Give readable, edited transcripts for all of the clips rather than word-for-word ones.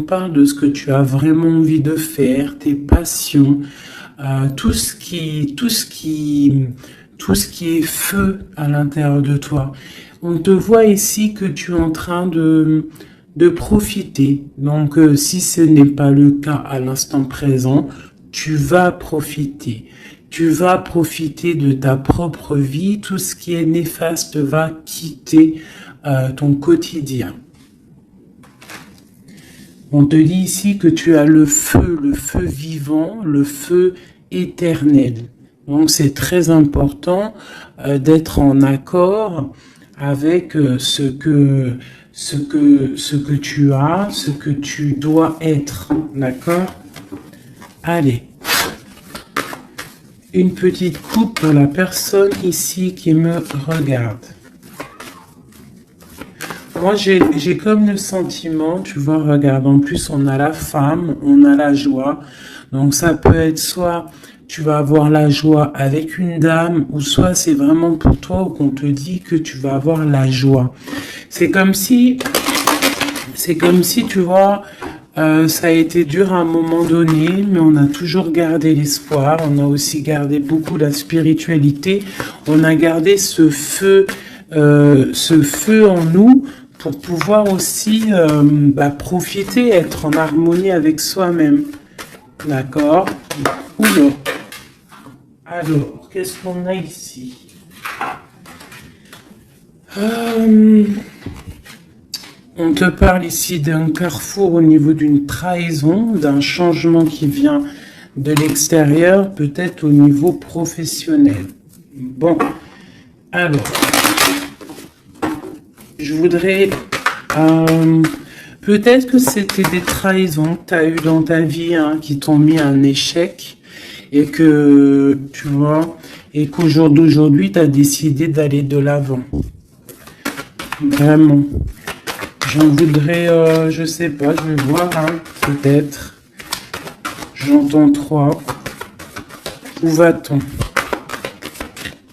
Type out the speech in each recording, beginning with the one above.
On parle de ce que tu as vraiment envie de faire, tes passions, tout ce qui est feu à l'intérieur de toi. On te voit ici que tu es en train de profiter. Donc, si ce n'est pas le cas à l'instant présent, tu vas profiter. Tu vas profiter de ta propre vie. Tout ce qui est néfaste va quitter ton quotidien. On te dit ici que tu as le feu vivant, le feu éternel. Donc c'est très important d'être en accord avec ce que tu as, ce que tu dois être. D'accord? Allez. Une petite coupe pour la personne ici qui me regarde. Moi, j'ai comme le sentiment, tu vois, regarde, en plus, on a la femme, on a la joie. Donc, ça peut être soit tu vas avoir la joie avec une dame, ou soit c'est vraiment pour toi qu'on te dit que tu vas avoir la joie. C'est comme si, tu vois, ça a été dur à un moment donné, mais on a toujours gardé l'espoir. On a aussi gardé beaucoup la spiritualité. On a gardé ce feu en nous, pour pouvoir aussi profiter, être en harmonie avec soi-même. D'accord? Oula. Alors, qu'est-ce qu'on a ici? On te parle ici d'un carrefour au niveau d'une trahison, d'un changement qui vient de l'extérieur, peut-être au niveau professionnel. Bon, alors... Je voudrais... peut-être que c'était des trahisons que tu as eues dans ta vie qui t'ont mis un échec et que, tu vois, et qu'aujourd'hui, tu as décidé d'aller de l'avant. Vraiment. J'en voudrais, je sais pas, je vais voir, peut-être. J'entends 3. Où va-t-on?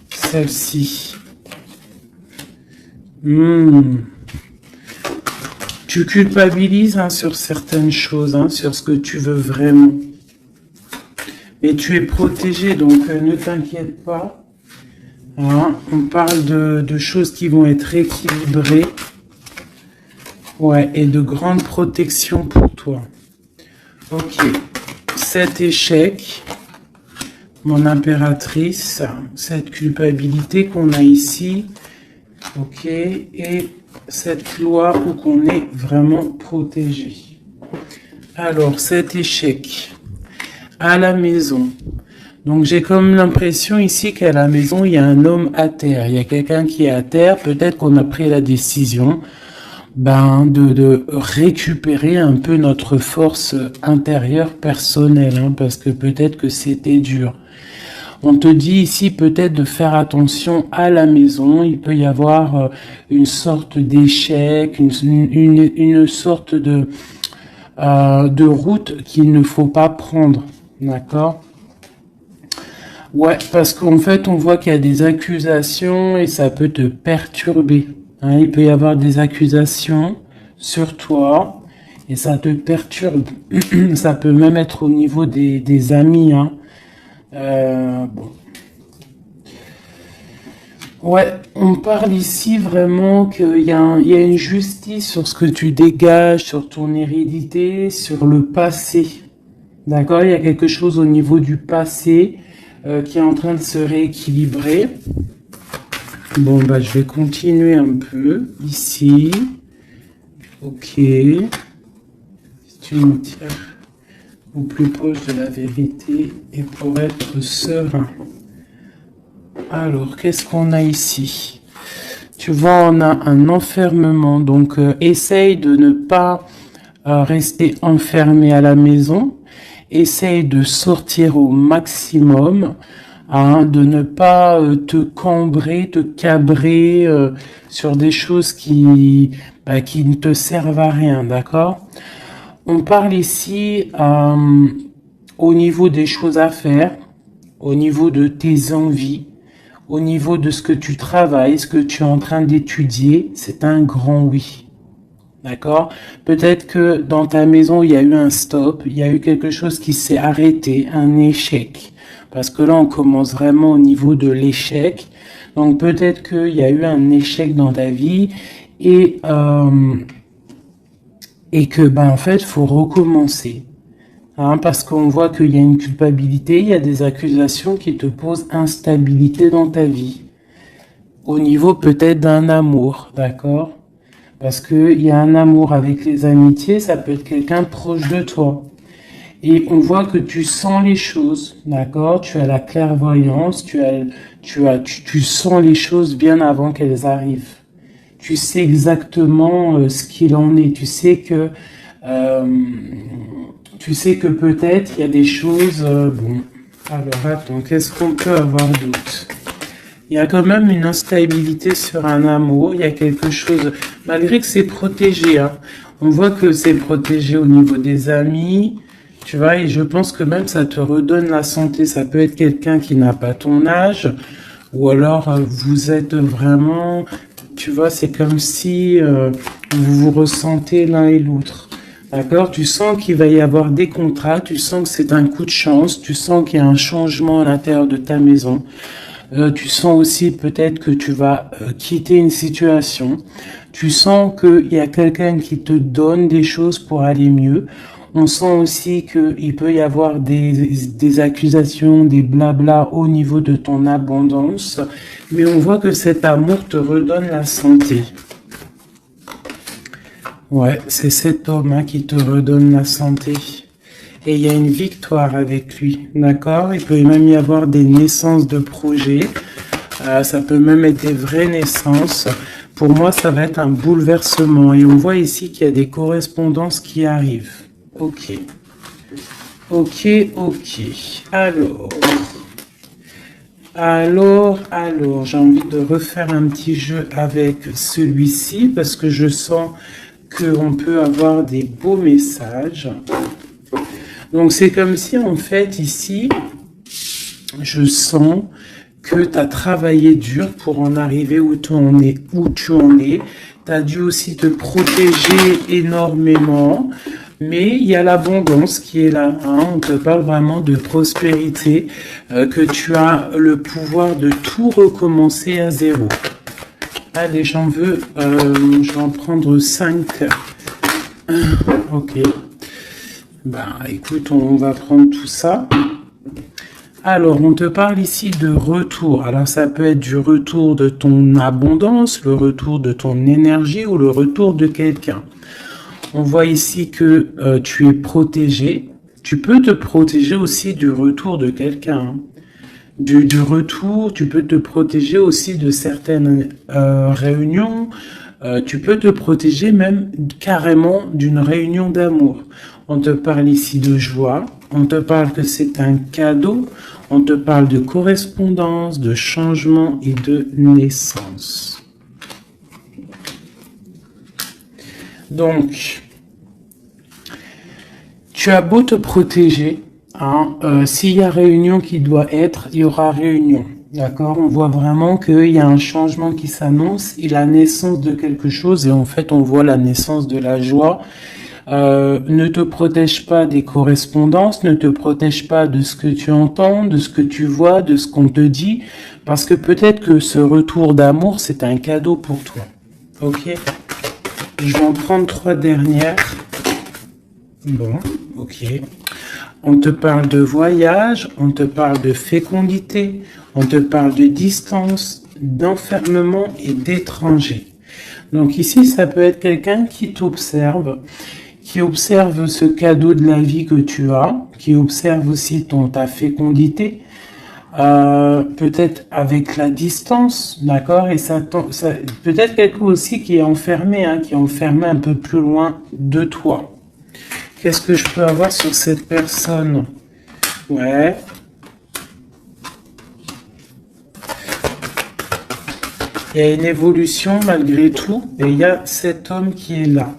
Celle-ci. Tu culpabilises sur certaines choses, sur ce que tu veux vraiment. Mais tu es protégé, donc ne t'inquiète pas. On parle de choses qui vont être équilibrées. Ouais, et de grande protection pour toi. Ok. Cet échec, mon impératrice, cette culpabilité qu'on a ici. Ok, et cette loi où qu'on est vraiment protégé. Alors, cet échec à la maison. Donc, j'ai comme l'impression ici qu'à la maison, il y a un homme à terre. Il y a quelqu'un qui est à terre. Peut-être qu'on a pris la décision de récupérer un peu notre force intérieure personnelle, parce que peut-être que c'était dur. On te dit ici peut-être de faire attention à la maison. Il peut y avoir une sorte d'échec, une sorte de route qu'il ne faut pas prendre. D'accord? Ouais, parce qu'en fait, on voit qu'il y a des accusations et ça peut te perturber. Il peut y avoir des accusations sur toi et ça te perturbe. Ça peut même être au niveau des amis, bon. Ouais, on parle ici vraiment qu'il y a une justice sur ce que tu dégages, sur ton hérédité, sur le passé. D'accord? Il y a quelque chose au niveau du passé qui est en train de se rééquilibrer. Bon, je vais continuer un peu ici. Ok. Si tu me tiens au plus proche de la vérité et pour être serein. Alors, qu'est-ce qu'on a ici? Tu vois, on a un enfermement. Donc, essaye de ne pas rester enfermé à la maison. Essaye de sortir au maximum. De ne pas te cambrer, te cabrer sur des choses qui ne te servent à rien, d'accord? On parle ici au niveau des choses à faire, au niveau de tes envies, au niveau de ce que tu travailles, ce que tu es en train d'étudier, c'est un grand oui. D'accord? Peut-être que dans ta maison, il y a eu un stop, il y a eu quelque chose qui s'est arrêté, un échec. Parce que là, on commence vraiment au niveau de l'échec. Donc peut-être qu'il y a eu un échec dans ta vie et, et que, ben, en fait, faut recommencer. Hein, parce qu'on voit qu'il y a une culpabilité, il y a des accusations qui te posent instabilité dans ta vie. Au niveau peut-être d'un amour, d'accord? Parce qu'il y a un amour avec les amitiés, ça peut être quelqu'un proche de toi. Et on voit que tu sens les choses, d'accord? Tu as la clairvoyance, tu sens les choses bien avant qu'elles arrivent. Tu sais exactement ce qu'il en est. Euh, tu sais que peut-être il y a des choses. Bon, alors attends, qu'est-ce qu'on peut avoir d'autre? Il y a quand même une instabilité sur un amour. Il y a quelque chose, malgré que c'est protégé. Hein, on voit que c'est protégé au niveau des amis. Tu vois, et je pense que même ça te redonne la santé. Ça peut être quelqu'un qui n'a pas ton âge, ou alors vous êtes vraiment, tu vois, c'est comme si vous vous ressentez l'un et l'autre. D'accord? Tu sens qu'il va y avoir des contrats, tu sens que c'est un coup de chance, tu sens qu'il y a un changement à l'intérieur de ta maison. Tu sens aussi peut-être que tu vas quitter une situation. Tu sens qu'il y a quelqu'un qui te donne des choses pour aller mieux. On sent aussi qu'il peut y avoir des accusations, des blabla au niveau de ton abondance. Mais on voit que cet amour te redonne la santé. Ouais, c'est cet homme hein, qui te redonne la santé. Et il y a une victoire avec lui, d'accord? Il peut même y avoir des naissances de projets. Ça peut même être des vraies naissances. Pour moi, ça va être un bouleversement. Et on voit ici qu'il y a des correspondances qui arrivent. Ok. Ok, ok. Alors, j'ai envie de refaire un petit jeu avec celui-ci parce que je sens qu'on peut avoir des beaux messages. Donc, c'est comme si, en fait, ici, je sens que tu as travaillé dur pour en arriver où tu en es. Tu as dû aussi te protéger énormément. Mais il y a l'abondance qui est là. Hein. On te parle vraiment de prospérité, que tu as le pouvoir de tout recommencer à zéro. Allez, je vais en prendre 5. Ok. Ben, écoute, on va prendre tout ça. Alors, on te parle ici de retour. Alors, ça peut être du retour de ton abondance, le retour de ton énergie ou le retour de quelqu'un. On voit ici que tu es protégé. Tu peux te protéger aussi du retour de quelqu'un. Du retour, tu peux te protéger aussi de certaines réunions. Tu peux te protéger même carrément d'une réunion d'amour. On te parle ici de joie. On te parle que c'est un cadeau. On te parle de correspondance, de changement et de naissance. Donc, tu as beau te protéger, hein, s'il y a réunion qui doit être, il y aura réunion. D'accord? On voit vraiment qu'il y a un changement qui s'annonce et la naissance de quelque chose. Et en fait, on voit la naissance de la joie. Ne te protège pas des correspondances, ne te protège pas de ce que tu entends, de ce que tu vois, de ce qu'on te dit. Parce que peut-être que ce retour d'amour, c'est un cadeau pour toi. Ok? Je vais en prendre 3 dernières. Bon, ok. On te parle de voyage, on te parle de fécondité, on te parle de distance, d'enfermement et d'étranger. Donc ici, ça peut être quelqu'un qui t'observe, qui observe ce cadeau de la vie que tu as, qui observe aussi ta fécondité, peut-être avec la distance, d'accord, et ça peut-être quelqu'un aussi qui est enfermé, hein, qui est enfermé un peu plus loin de toi. Qu'est-ce que je peux avoir sur cette personne? Ouais. Il y a une évolution malgré tout, et il y a cet homme qui est là.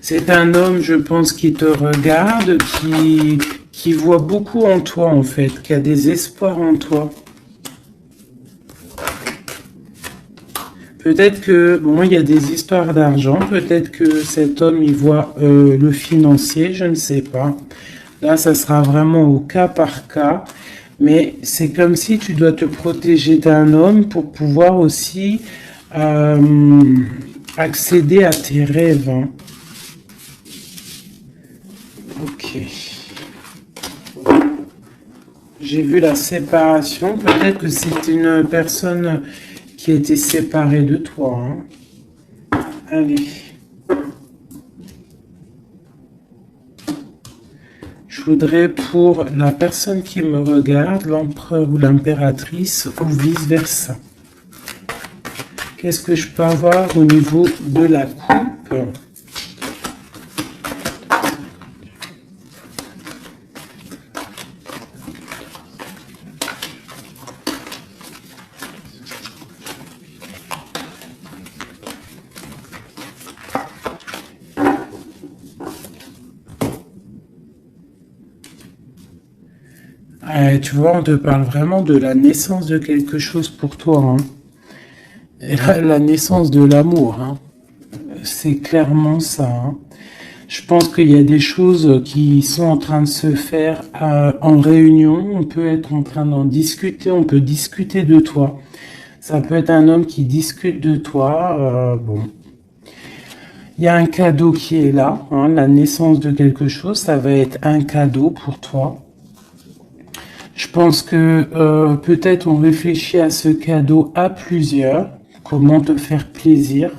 C'est un homme, je pense, qui te regarde, qui voit beaucoup en toi, en fait, qui a des espoirs en toi. Peut-être que, bon, il y a des histoires d'argent, peut-être que cet homme, il voit le financier, je ne sais pas. Là, ça sera vraiment au cas par cas, mais c'est comme si tu dois te protéger d'un homme pour pouvoir aussi accéder à tes rêves. Hein. Ok. J'ai vu la séparation, peut-être que c'est une personne qui était séparée de toi. Hein. Allez. Je voudrais pour la personne qui me regarde, l'empereur ou l'impératrice, ou vice-versa. Qu'est-ce que je peux avoir au niveau de la coupe? Tu vois, on te parle vraiment de la naissance de quelque chose pour toi. Hein. Et la naissance de l'amour. Hein. C'est clairement ça. Hein. Je pense qu'il y a des choses qui sont en train de se faire en réunion. On peut être en train d'en discuter. On peut discuter de toi. Ça peut être un homme qui discute de toi. Bon. Il y a un cadeau qui est là. Hein, la naissance de quelque chose, ça va être un cadeau pour toi. Je pense que peut-être on réfléchit à ce cadeau à plusieurs. Comment te faire plaisir.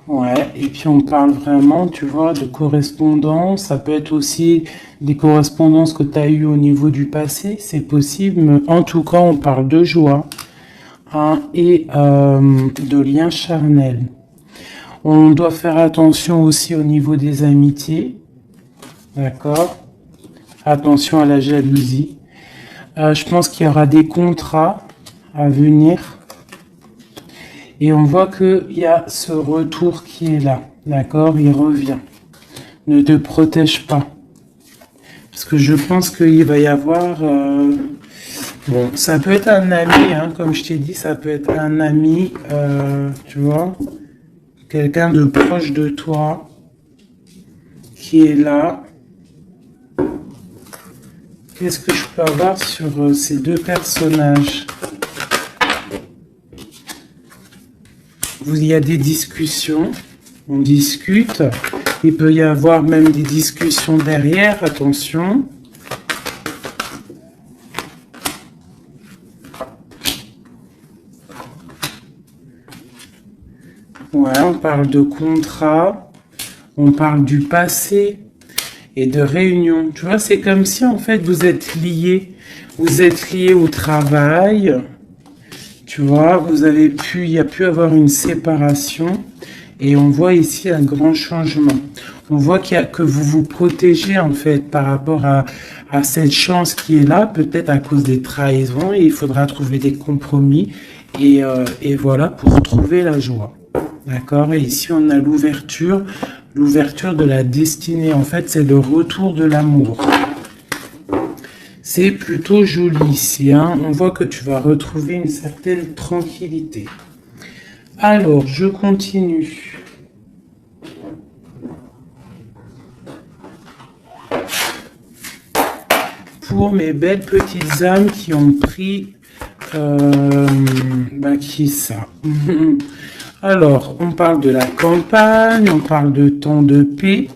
Ouais, et puis on parle vraiment, tu vois, de correspondance. Ça peut être aussi des correspondances que tu as eues au niveau du passé. C'est possible, mais en tout cas, on parle de joie hein, et de liens charnels. On doit faire attention aussi au niveau des amitiés. D'accord ? Attention à la jalousie. Je pense qu'il y aura des contrats à venir. Et on voit qu'il y a ce retour qui est là. D'accord? Il revient. Ne te protège pas. Parce que je pense qu'il va y avoir... Bon, ça peut être un ami, hein, comme je t'ai dit, ça peut être un ami, tu vois, quelqu'un de proche de toi qui est là. Qu'est-ce que je peux avoir sur ces deux personnages? Il y a des discussions, on discute. Il peut y avoir même des discussions derrière, attention. Ouais, on parle de contrat, on parle du passé et de réunion. Tu vois, c'est comme si en fait vous êtes liés. Vous êtes liés au travail. Tu vois, il y a pu avoir une séparation. Et on voit ici un grand changement. On voit que vous vous protégez en fait par rapport à cette chance qui est là, peut-être à cause des trahisons. Et il faudra trouver des compromis. Et voilà, pour retrouver la joie. D'accord? Et ici, on a l'ouverture de la destinée. En fait, c'est le retour de l'amour. C'est plutôt joli ici. Hein? On voit que tu vas retrouver une certaine tranquillité. Alors, je continue. Pour mes belles petites âmes qui ont pris... qui est ça? Alors, on parle de la campagne, on parle de temps de paix,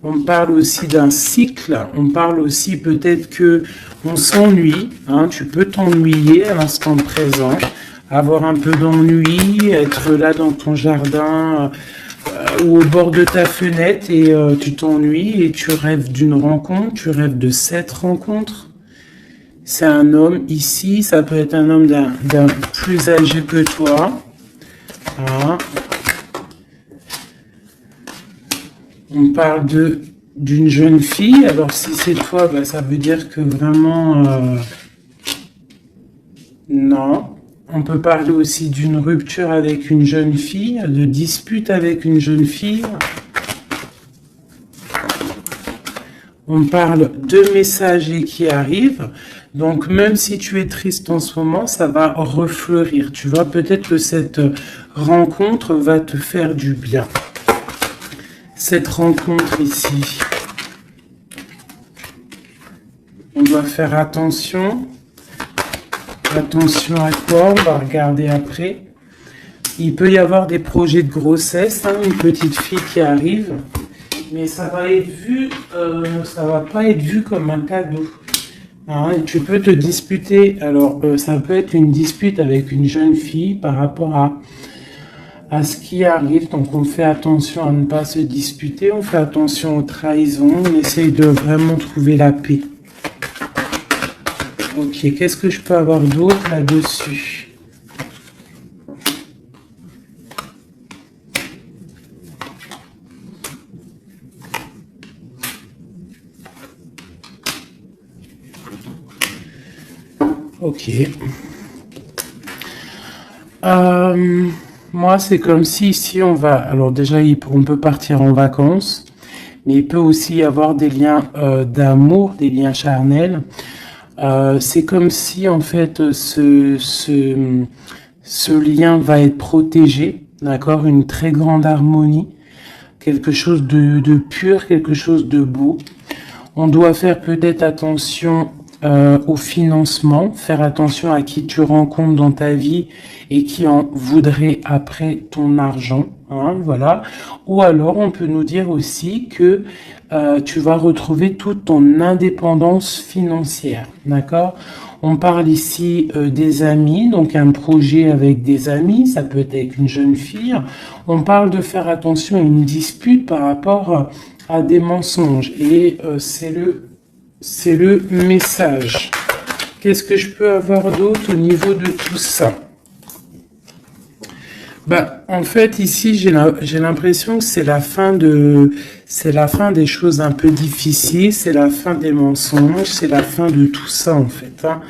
on parle aussi d'un cycle, on parle aussi peut-être que on s'ennuie, hein, tu peux t'ennuyer à l'instant présent, avoir un peu d'ennui, être là dans ton jardin ou au bord de ta fenêtre et tu t'ennuies et tu rêves d'une rencontre, tu rêves de cette rencontre. C'est un homme ici, ça peut être un homme d'un plus âgé que toi. Voilà. On parle d'une jeune fille. Alors si c'est toi, bah, ça veut dire que vraiment non. On peut parler aussi d'une rupture avec une jeune fille, de dispute avec une jeune fille. On parle de messagers qui arrivent, Donc, même si tu es triste en ce moment, ça va refleurir. Tu vois, peut-être que cette rencontre va te faire du bien. Cette rencontre ici. On doit faire attention. Attention à quoi? On va regarder après. Il peut y avoir des projets de grossesse, hein, une petite fille qui arrive. Mais ça va être vu, ça va pas être vu comme un cadeau. Hein, tu peux te disputer. Alors, ça peut être une dispute avec une jeune fille par rapport à ce qui arrive. Donc, on fait attention à ne pas se disputer. On fait attention aux trahisons. On essaye de vraiment trouver la paix. Ok, qu'est-ce que je peux avoir d'autre là-dessus? Ok. Moi, c'est comme si ici on va... Alors déjà, on peut partir en vacances, mais il peut aussi y avoir des liens d'amour, des liens charnels. C'est comme si en fait ce lien va être protégé, d'accord? Une très grande harmonie, quelque chose de pur, quelque chose de beau. On doit faire peut-être attention au financement, faire attention à qui tu rencontres dans ta vie et qui en voudrait après ton argent, hein, voilà. Ou alors on peut nous dire aussi que tu vas retrouver toute ton indépendance financière, d'accord? On parle ici des amis, donc un projet avec des amis, ça peut être avec une jeune fille. On parle de faire attention à une dispute par rapport à des mensonges et c'est le message. Qu'est-ce que je peux avoir d'autre au niveau de tout ça? Bah, en fait, ici, j'ai l'impression que c'est la fin des choses un peu difficiles, c'est la fin des mensonges, c'est la fin de tout ça, en fait, hein.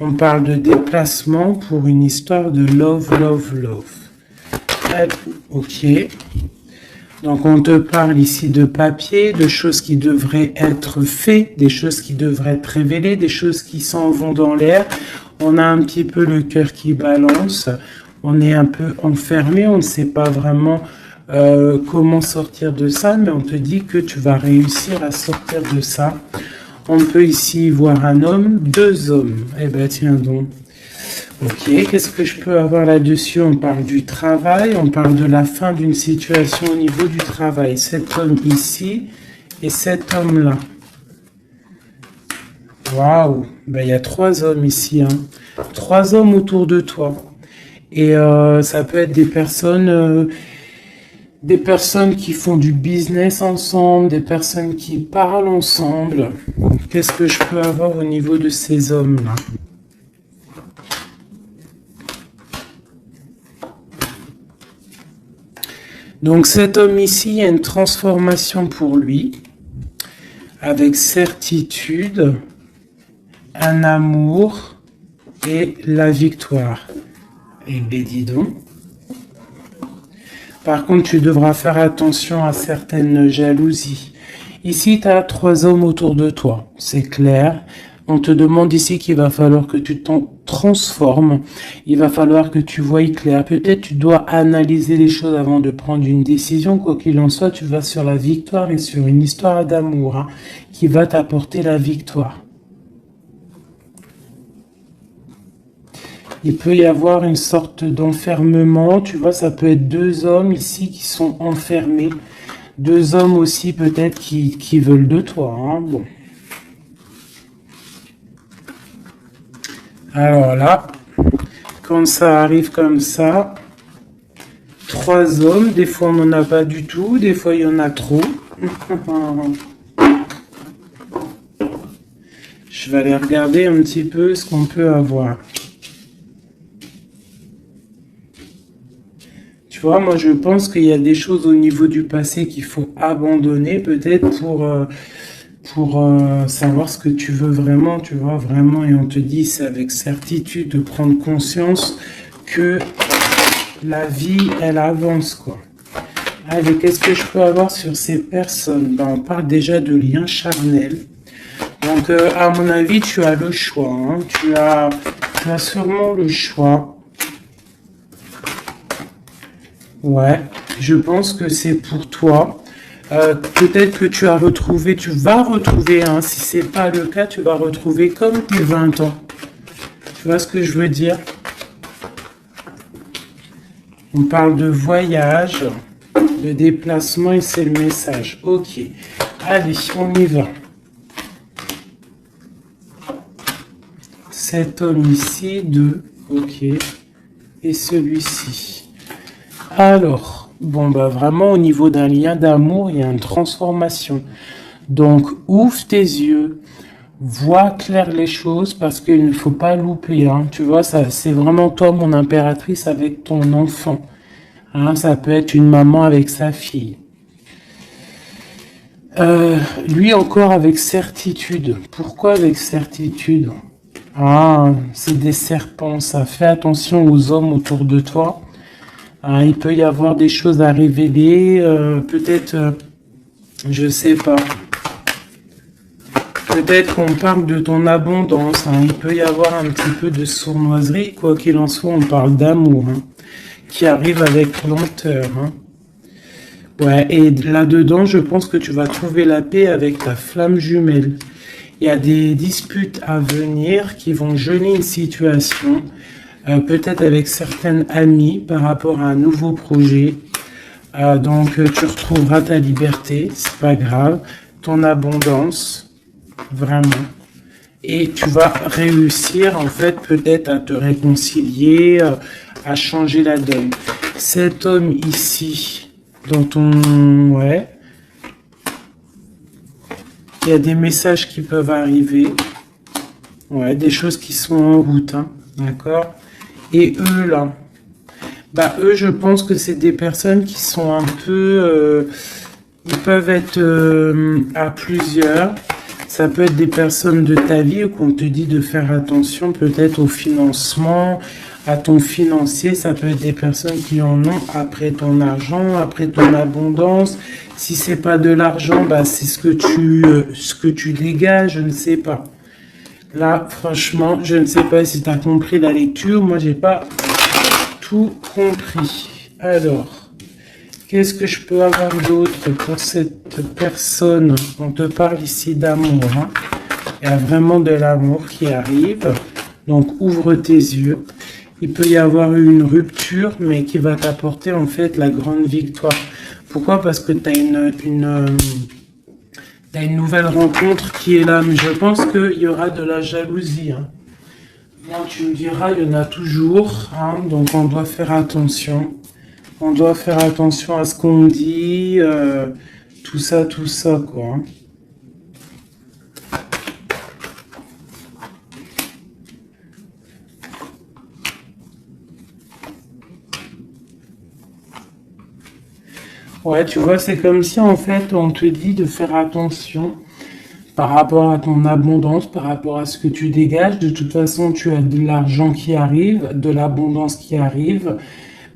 On parle de déplacement pour une histoire de love, love, love. Ok. Donc, on te parle ici de papier, de choses qui devraient être faites, des choses qui devraient être révélées, des choses qui s'en vont dans l'air. On a un petit peu le cœur qui balance. On est un peu enfermé, on ne sait pas vraiment comment sortir de ça, mais on te dit que tu vas réussir à sortir de ça. On peut ici voir un homme, deux hommes. Eh ben tiens donc. Ok, qu'est-ce que je peux avoir là-dessus? On parle du travail, on parle de la fin d'une situation au niveau du travail. Cet homme ici et cet homme-là. Waouh, ben, il y a trois hommes ici, hein. Trois hommes autour de toi. Et ça peut être des personnes qui font du business ensemble, des personnes qui parlent ensemble. Qu'est-ce que je peux avoir au niveau de ces hommes-là? Donc cet homme ici, il y a une transformation pour lui, avec certitude, un amour et la victoire. Et ben dis donc. Par contre, tu devras faire attention à certaines jalousies. Ici, tu as trois hommes autour de toi, c'est clair. On te demande ici qu'il va falloir que tu t'en transformes. Il va falloir que tu voies clair. Peut-être tu dois analyser les choses avant de prendre une décision. Quoi qu'il en soit, tu vas sur la victoire et sur une histoire d'amour, hein, qui va t'apporter la victoire. Il peut y avoir une sorte d'enfermement. Tu vois, ça peut être deux hommes ici qui sont enfermés. Deux hommes aussi peut-être qui veulent de toi, hein. Bon. Alors là, quand ça arrive comme ça, trois hommes, des fois on n'en a pas du tout, des fois il y en a trop. Je vais aller regarder un petit peu ce qu'on peut avoir. Tu vois, moi je pense qu'il y a des choses au niveau du passé qu'il faut abandonner peut-être pour savoir ce que tu veux vraiment, tu vois, vraiment, et on te dit, c'est avec certitude de prendre conscience que la vie, elle avance, quoi. Allez, qu'est-ce que je peux avoir sur ces personnes? Ben, on parle déjà de liens charnels. Donc, à mon avis, tu as le choix. Hein. Tu as sûrement le choix. Ouais, je pense que c'est pour toi. Peut-être que tu vas retrouver, hein, si c'est pas le cas, tu vas retrouver comme tes 20 ans. Tu vois ce que je veux dire? On parle de voyage, de déplacement et c'est le message. Ok, allez, on y va. Cet homme ici, 2, ok, et celui-ci. Alors, bon, bah vraiment au niveau d'un lien d'amour, il y a une transformation. Donc, ouvre tes yeux, vois clair les choses parce qu'il ne faut pas louper. Hein. Tu vois, ça, c'est vraiment toi, mon impératrice, avec ton enfant. Hein, ça peut être une maman avec sa fille. Lui encore avec certitude. Pourquoi avec certitude? Ah, c'est des serpents, ça. Fais attention aux hommes autour de toi. Ah, il peut y avoir des choses à révéler. Peut-être, je sais pas. Peut-être qu'on parle de ton abondance. Hein. Il peut y avoir un petit peu de sournoiserie. Quoi qu'il en soit, on parle d'amour. Hein, qui arrive avec lenteur. Hein. Ouais, et là-dedans, je pense que tu vas trouver la paix avec ta flamme jumelle. Il y a des disputes à venir qui vont geler une situation, peut-être avec certaines amies par rapport à un nouveau projet. Donc, tu retrouveras ta liberté, c'est pas grave, ton abondance, vraiment. Et tu vas réussir, en fait, peut-être à te réconcilier, à changer la donne. Cet homme ici, dans ton... Ouais. Il y a des messages qui peuvent arriver. Ouais, des choses qui sont en route. Hein, d'accord? Et eux, là. Bah, eux, je pense que c'est des personnes qui sont un peu... ils peuvent être à plusieurs. Ça peut être des personnes de ta vie où on te dit de faire attention peut-être au financement, à ton financier. Ça peut être des personnes qui en ont après ton argent, après ton abondance. Si c'est pas de l'argent, bah c'est ce que tu dégages, je ne sais pas. Là, franchement, je ne sais pas si tu as compris la lecture. Moi, j'ai pas tout compris. Alors, qu'est-ce que je peux avoir d'autre pour cette personne? On te parle ici d'amour. Hein. Il y a vraiment de l'amour qui arrive. Donc, ouvre tes yeux. Il peut y avoir une rupture, mais qui va t'apporter en fait la grande victoire. Pourquoi? Parce que tu as une nouvelle rencontre qui est là. Mais je pense qu'il y aura de la jalousie. Hein. Bon, tu me diras, il y en a toujours. Hein, donc, on doit faire attention. On doit faire attention à ce qu'on dit, tout ça, quoi. Ouais, tu vois, c'est comme si, en fait, on te dit de faire attention par rapport à ton abondance, par rapport à ce que tu dégages. De toute façon, tu as de l'argent qui arrive, de l'abondance qui arrive.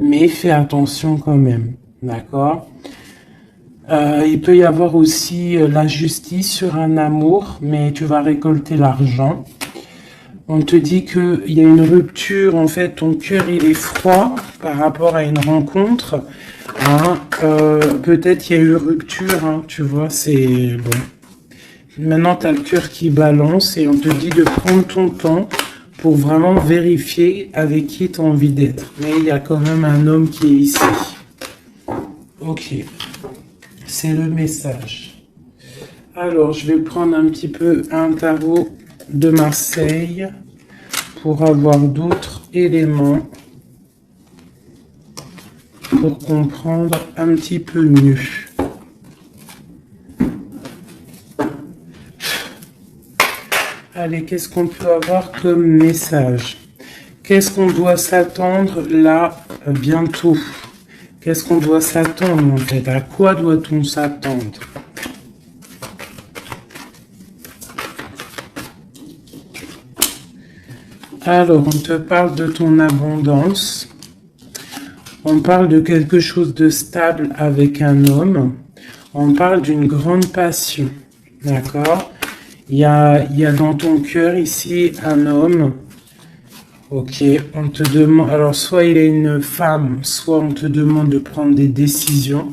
Mais fais attention quand même, d'accord? Il peut y avoir aussi la justice sur un amour, mais tu vas récolter l'argent. On te dit qu'il y a une rupture, en fait, ton cœur il est froid par rapport à une rencontre. Hein, peut-être il y a eu rupture, hein, tu vois, c'est bon. Maintenant, tu as le cœur qui balance et on te dit de prendre ton temps pour vraiment vérifier avec qui tu as envie d'être. Mais il y a quand même un homme qui est ici. Ok. C'est le message. Alors, je vais prendre un petit peu un tarot de Marseille pour avoir d'autres éléments pour comprendre un petit peu mieux. Allez, qu'est-ce qu'on peut avoir comme message? Qu'est-ce qu'on doit s'attendre là bientôt? Qu'est-ce qu'on doit s'attendre en fait? À quoi doit-on s'attendre? Alors, on te parle de ton abondance. On parle de quelque chose de stable avec un homme. On parle d'une grande passion. D'accord? il y a dans ton cœur ici un homme. Ok, on te demande, alors soit il est une femme, soit on te demande de prendre des décisions.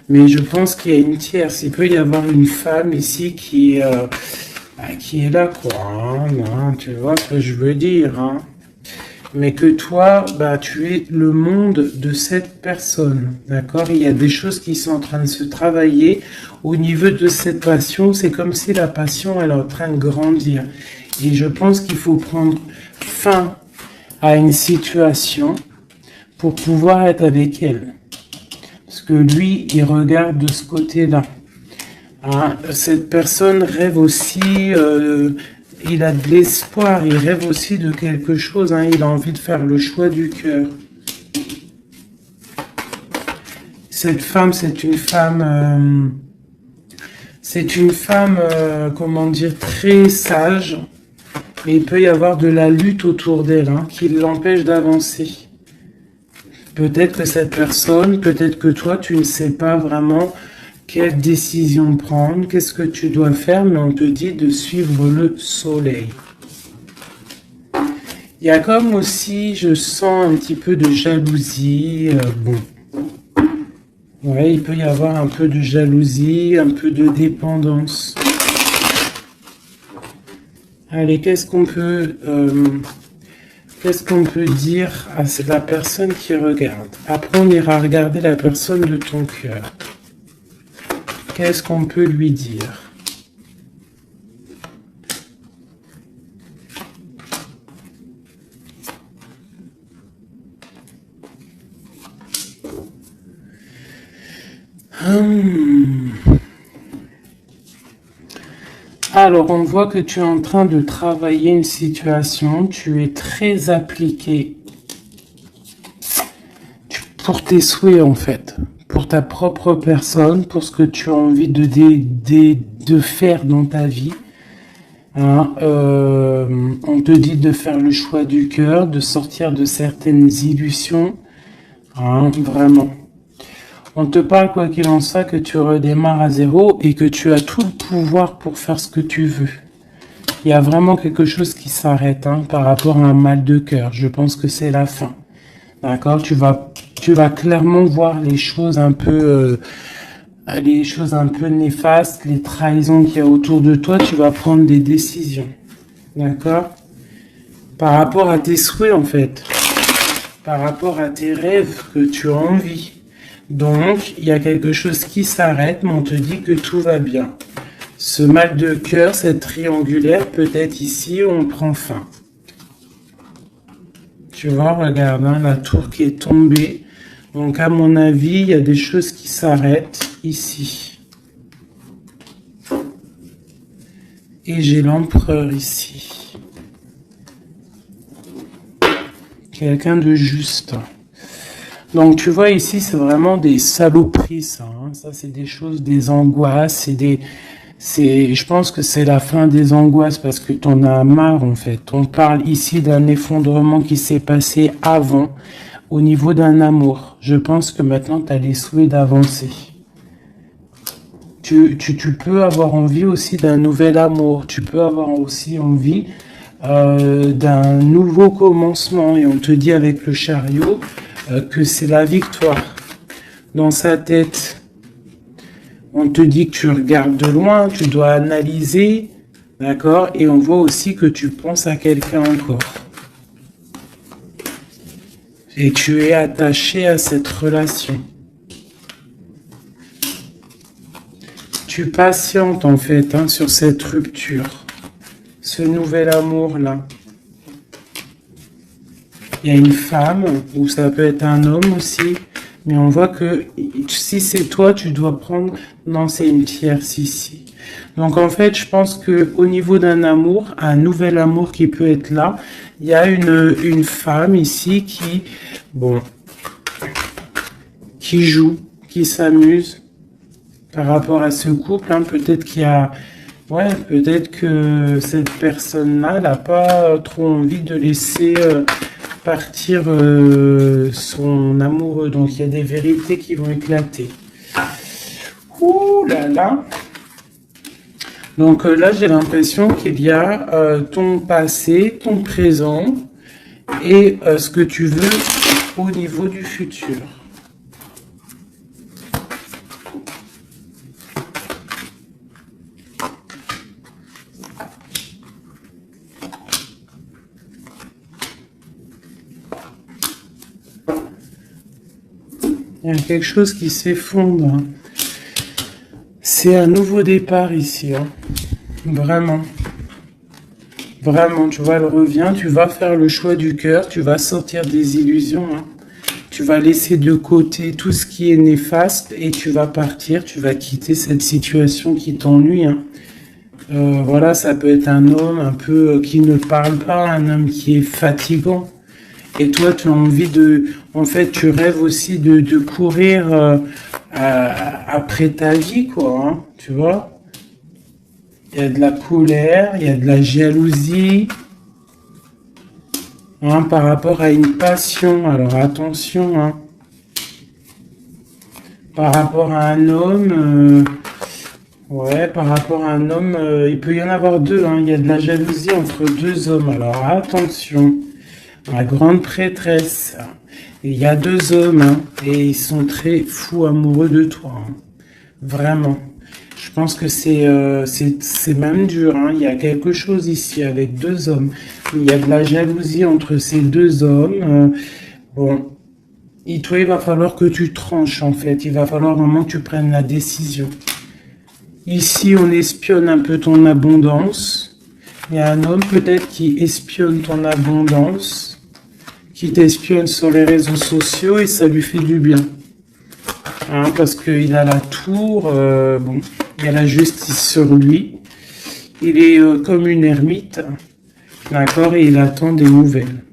Mais je pense qu'il y a une tierce. Il peut y avoir une femme ici qui est là, quoi. Hein, tu vois ce que je veux dire, hein. Mais que toi, bah, tu es le monde de cette personne, d'accord? Il y a des choses qui sont en train de se travailler au niveau de cette passion. C'est comme si la passion, elle est en train de grandir. Et je pense qu'il faut prendre fin à une situation pour pouvoir être avec elle. Parce que lui, il regarde de ce côté-là. Hein, cette personne rêve aussi, il a de l'espoir, il rêve aussi de quelque chose, hein, il a envie de faire le choix du cœur. Cette femme, c'est une femme, comment dire, très sage, mais il peut y avoir de la lutte autour d'elle, hein, qui l'empêche d'avancer. Peut-être que cette personne, peut-être que toi, tu ne sais pas vraiment quelle décision prendre, qu'est-ce que tu dois faire, mais on te dit de suivre le soleil. Il y a comme aussi, je sens un petit peu de jalousie, bon. Ouais, il peut y avoir un peu de jalousie, un peu de dépendance. Allez, qu'est-ce qu'on peut dire à la personne qui regarde? Après, on ira regarder la personne de ton cœur. Qu'est-ce qu'on peut lui dire? Alors, on voit que tu es en train de travailler une situation, tu es très appliqué pour tes souhaits en fait, pour ta propre personne, pour ce que tu as envie de faire dans ta vie. Hein, on te dit de faire le choix du cœur, de sortir de certaines illusions, hein, vraiment. On te parle, quoi qu'il en soit, que tu redémarres à zéro et que tu as tout le pouvoir pour faire ce que tu veux. Il y a vraiment quelque chose qui s'arrête, hein, par rapport à un mal de cœur. Je pense que c'est la fin. D'accord? Tu vas clairement voir les choses un peu néfastes, les trahisons qu'il y a autour de toi. Tu vas prendre des décisions. D'accord? Par rapport à tes souhaits, en fait. Par rapport à tes rêves que tu as envie. Donc, il y a quelque chose qui s'arrête, mais on te dit que tout va bien. Ce mal de cœur, cette triangulaire, peut-être ici, on prend fin. Tu vois, regarde, hein, la tour qui est tombée. Donc, à mon avis, il y a des choses qui s'arrêtent ici. Et j'ai l'empereur ici. Quelqu'un de juste. Donc, tu vois, ici, c'est vraiment des saloperies, ça. Hein. Ça, c'est des choses, des angoisses, je pense que c'est la fin des angoisses parce que t'en as marre, en fait. On parle ici d'un effondrement qui s'est passé avant, au niveau d'un amour. Je pense que maintenant, tu as les souhaits d'avancer. Tu peux avoir envie aussi d'un nouvel amour. Tu peux avoir aussi envie d'un nouveau commencement. Et on te dit avec le chariot que c'est la victoire. Dans sa tête, on te dit que tu regardes de loin, tu dois analyser, d'accord? Et on voit aussi que tu penses à quelqu'un encore. Et tu es attaché à cette relation. Tu patientes en fait, hein, sur cette rupture. Ce nouvel amour-là. Il y a une femme, ou ça peut être un homme aussi, mais on voit que si c'est toi, tu dois prendre... Non, c'est une tierce ici. Donc en fait, je pense que au niveau d'un amour, un nouvel amour qui peut être là, il y a une femme ici qui, bon, qui joue, qui s'amuse par rapport à ce couple. Hein, peut-être qu'il y a... Ouais, peut-être que cette personne-là n'a pas trop envie de laisser... partir son amoureux. Donc, il y a des vérités qui vont éclater. Ouh là là. Donc là, j'ai l'impression qu'il y a ton passé, ton présent et ce que tu veux au niveau du futur. Il y a quelque chose qui s'effondre. C'est un nouveau départ ici. Hein. Vraiment. Vraiment, tu vois, elle revient. Tu vas faire le choix du cœur. Tu vas sortir des illusions. Hein. Tu vas laisser de côté tout ce qui est néfaste et tu vas partir. Tu vas quitter cette situation qui t'ennuie. Hein. Voilà, ça peut être un homme un peu qui ne parle pas, un homme qui est fatigant. Et toi, tu as envie de... En fait, tu rêves aussi de courir après ta vie, quoi. Hein, tu vois? Il y a de la colère, il y a de la jalousie. Hein, par rapport à une passion. Alors, attention. Hein. Par rapport à un homme... ouais, par rapport à un homme, il peut y en avoir deux. Hein, il y a de la jalousie entre deux hommes. Alors, attention. La grande prêtresse. Il y a deux hommes hein, et ils sont très fous amoureux de toi. Hein. Vraiment. Je pense que c'est même dur. Hein. Il y a quelque chose ici avec deux hommes. Il y a de la jalousie entre ces deux hommes. Bon. Et toi, il va falloir que tu tranches en fait. Il va falloir vraiment que tu prennes la décision. Ici, on espionne un peu ton abondance. Il y a un homme peut-être qui espionne ton abondance. Qui t'espionne sur les réseaux sociaux et ça lui fait du bien. Hein, parce qu'il a la tour, bon, il y a la justice sur lui. Il est comme une ermite, d'accord, et il attend des nouvelles.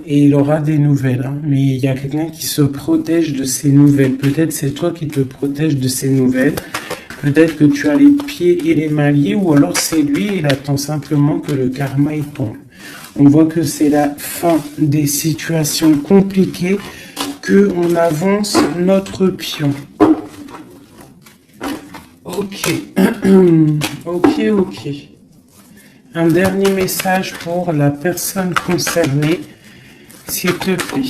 Et il aura des nouvelles, hein, mais il y a quelqu'un qui se protège de ces nouvelles. Peut-être c'est toi qui te protèges de ces nouvelles. Peut-être que tu as les pieds et les mains liés, ou alors c'est lui, il attend simplement que le karma y tombe. On voit que c'est la fin des situations compliquées, que on avance notre pion. Ok. Ok. Un dernier message pour la personne concernée, s'il te plaît.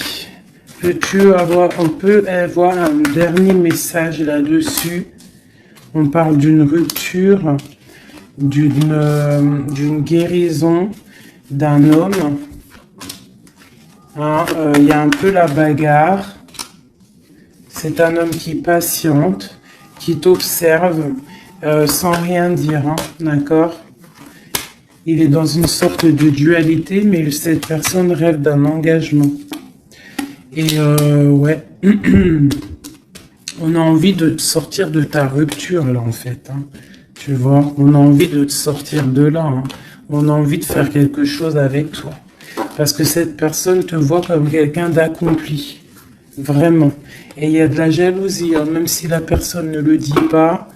On peut avoir un dernier message là-dessus. On parle d'une rupture, d'une guérison, d'un homme. Hein, y a un peu la bagarre. C'est un homme qui patiente, qui t'observe sans rien dire, hein, d'accord? Il est dans une sorte de dualité, mais cette personne rêve d'un engagement. Et ouais, on a envie de te sortir de ta rupture là en fait. Hein. Tu vois, on a envie de te sortir de là. Hein. On a envie de faire quelque chose avec toi. Parce que cette personne te voit comme quelqu'un d'accompli. Vraiment. Et il y a de la jalousie. Hein. Même si la personne ne le dit pas,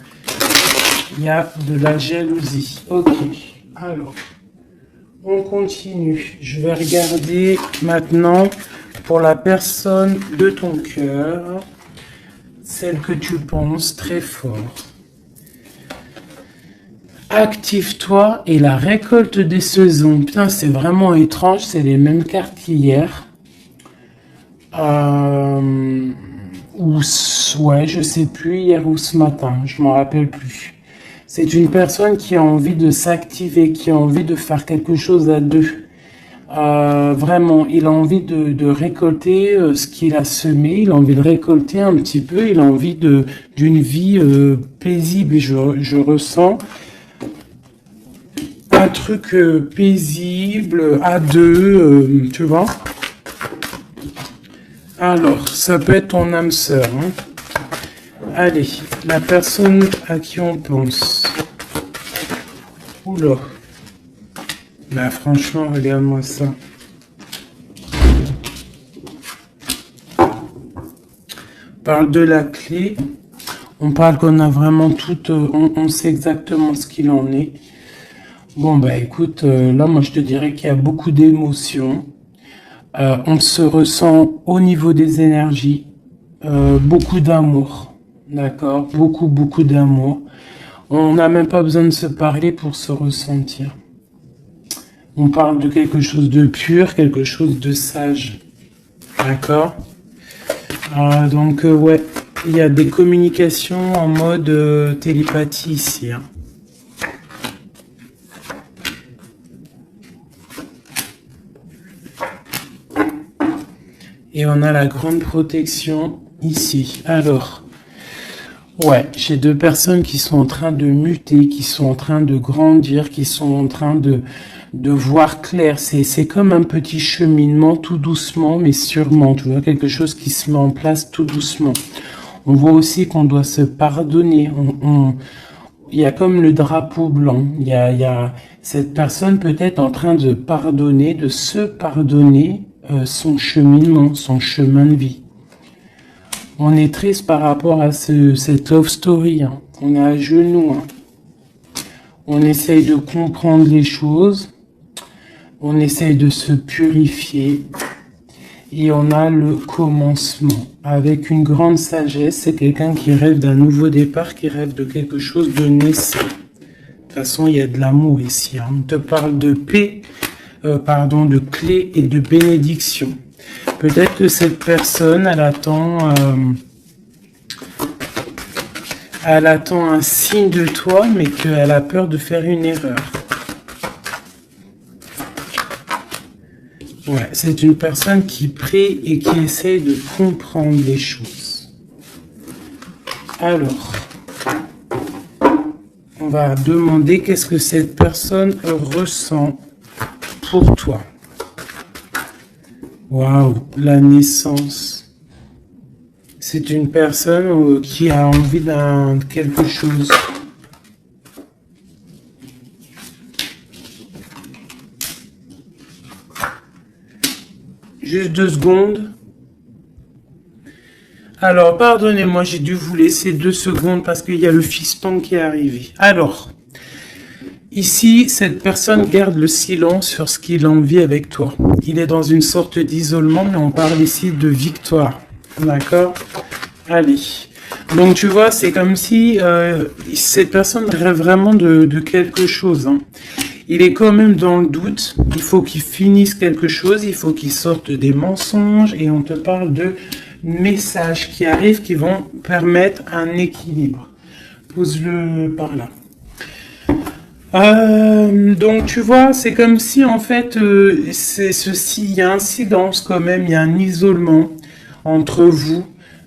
il y a de la jalousie. Ok. Alors, on continue. Je vais regarder maintenant pour la personne de ton cœur. Celle que tu penses très fort. Active-toi et la récolte des saisons. Putain, c'est vraiment étrange, c'est les mêmes cartes qu'hier. Ouais, je sais plus, hier ou ce matin, je m'en rappelle plus. C'est une personne qui a envie de s'activer, qui a envie de faire quelque chose à deux. Vraiment, il a envie de récolter ce qu'il a semé, il a envie de récolter un petit peu, il a envie d'une vie paisible. Et je ressens un truc paisible, à deux, tu vois. Alors, ça peut être ton âme sœur. Hein. Allez, la personne à qui on pense. Oula. Là, franchement, regarde-moi ça. On parle de la clé. On parle qu'on a vraiment tout... on sait exactement ce qu'il en est. Bon, bah écoute, là, moi, je te dirais qu'il y a beaucoup d'émotions. On se ressent au niveau des énergies. Beaucoup d'amour. D'accord? Beaucoup d'amour. On n'a même pas besoin de se parler pour se ressentir. On parle de quelque chose de pur, quelque chose de sage. D'accord? Donc, ouais, il y a des communications en mode télépathie ici. Hein. Et on a la grande protection ici. Alors, ouais, j'ai deux personnes qui sont en train de muter, qui sont en train de grandir, qui sont en train de voir clair. C'est comme un petit cheminement, tout doucement, mais sûrement. Tu vois, quelque chose qui se met en place tout doucement. On voit aussi qu'on doit se pardonner. Il y a comme le drapeau blanc. Il y a cette personne peut-être en train de pardonner, de se pardonner son cheminement, son chemin de vie. On est triste par rapport à cette love story. Hein. On est à genoux. Hein. On essaye de comprendre les choses. On essaye de se purifier. Et on a le commencement. Avec une grande sagesse, c'est quelqu'un qui rêve d'un nouveau départ, qui rêve de quelque chose de naissant. De toute façon, il y a de l'amour ici. Hein. On te parle de paix, de clé et de bénédiction. Peut-être que cette personne, elle attend un signe de toi, mais qu'elle a peur de faire une erreur. Ouais, c'est une personne qui prie et qui essaye de comprendre les choses. Alors, on va demander qu'est-ce que cette personne ressent pour toi. Waouh, la naissance. C'est une personne qui a envie d'un quelque chose. Juste 2 secondes. Alors, pardonnez-moi, j'ai dû vous laisser 2 secondes parce qu'il y a le fiston qui est arrivé. Alors, ici, cette personne garde le silence sur ce qu'il a envie avec toi. Il est dans une sorte d'isolement, mais on parle ici de victoire. D'accord? Allez. Donc, tu vois, c'est comme si cette personne rêve vraiment de quelque chose. Hein. Il est quand même dans le doute. Il faut qu'il finisse quelque chose. Il faut qu'il sorte des mensonges. Et on te parle de messages qui arrivent qui vont permettre un équilibre. Pose-le par là. Donc tu vois, c'est comme si en fait, c'est ceci, il y a un silence quand même, il y a un isolement entre vous.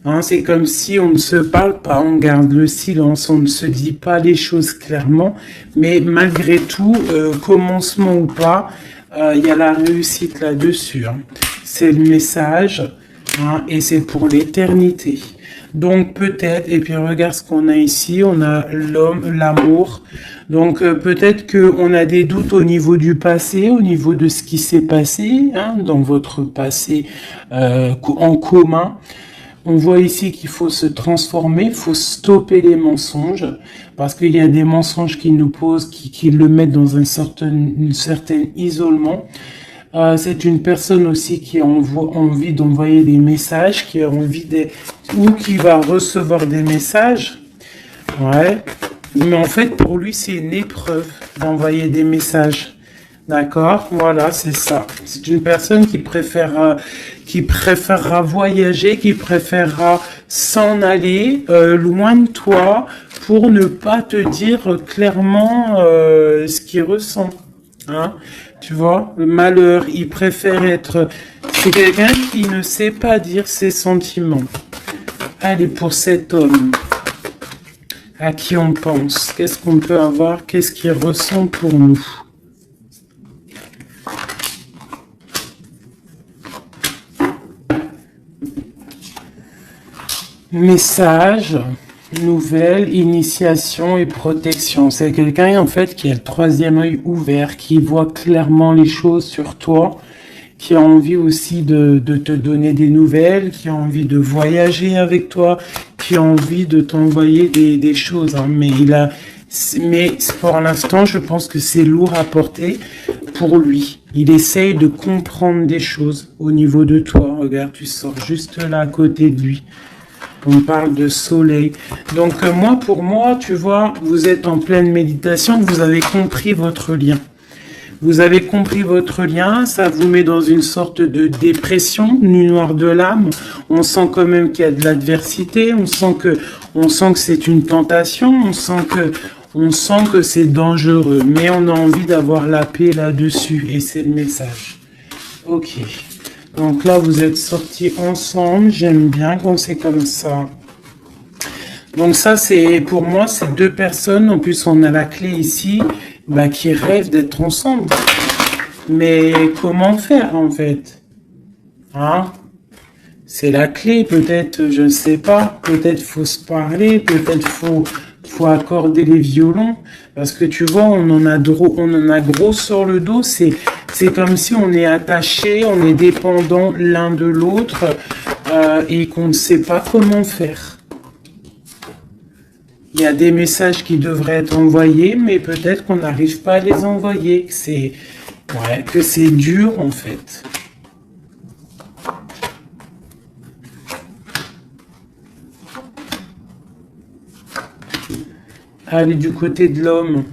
Hein, c'est comme si on ne se parle pas, on garde le silence, on ne se dit pas les choses clairement, mais malgré tout, commencement ou pas, il y a la réussite là-dessus. Hein. C'est le message, hein, et c'est pour l'éternité. Donc peut-être, et puis regarde ce qu'on a ici, on a l'homme, l'amour. Donc peut-être qu'on a des doutes au niveau du passé, au niveau de ce qui s'est passé, hein, dans votre passé en commun. On voit ici qu'il faut se transformer, il faut stopper les mensonges, parce qu'il y a des mensonges qui nous posent, qui le mettent dans un certain isolement. C'est une personne aussi qui a envie d'envoyer des messages, qui a envie ou qui va recevoir des messages. Ouais. Mais en fait, pour lui, c'est une épreuve d'envoyer des messages. D'accord? Voilà, c'est ça. C'est une personne qui préférera voyager, qui préférera s'en aller loin de toi pour ne pas te dire clairement ce qu'il ressent. Hein? Tu vois, le malheur, il préfère être... C'est quelqu'un qui ne sait pas dire ses sentiments. Allez, pour cet homme, à qui on pense, qu'est-ce qu'on peut avoir, qu'est-ce qu'il ressent pour nous? Message, nouvelle, initiation et protection. C'est quelqu'un en fait qui a le 3e œil ouvert, qui voit clairement les choses sur toi, qui a envie aussi de te donner des nouvelles, qui a envie de voyager avec toi, qui a envie de t'envoyer des choses. Hein. Mais pour l'instant, je pense que c'est lourd à porter pour lui. Il essaye de comprendre des choses au niveau de toi. Regarde, tu sors juste là à côté de lui. On parle de soleil. Donc pour moi, tu vois, vous êtes en pleine méditation, vous avez compris votre lien. Vous avez compris votre lien, ça vous met dans une sorte de dépression, nuit noire de l'âme. On sent quand même qu'il y a de l'adversité, on sent que c'est une tentation, on sent que c'est dangereux, mais on a envie d'avoir la paix là-dessus, et c'est le message. Ok. Donc là, vous êtes sortis ensemble, j'aime bien quand c'est comme ça. Donc ça, c'est pour moi, c'est deux personnes, en plus on a la clé ici, qui rêvent d'être ensemble. Mais comment faire en fait? Hein? C'est la clé, peut-être, je ne sais pas, peut-être faut se parler, peut-être faut accorder les violons, parce que tu vois, on en a gros sur le dos, c'est comme si on est attaché, on est dépendant l'un de l'autre, et qu'on ne sait pas comment faire. Il y a des messages qui devraient être envoyés, mais peut-être qu'on n'arrive pas à les envoyer, que c'est dur en fait. Allez, du côté de l'homme,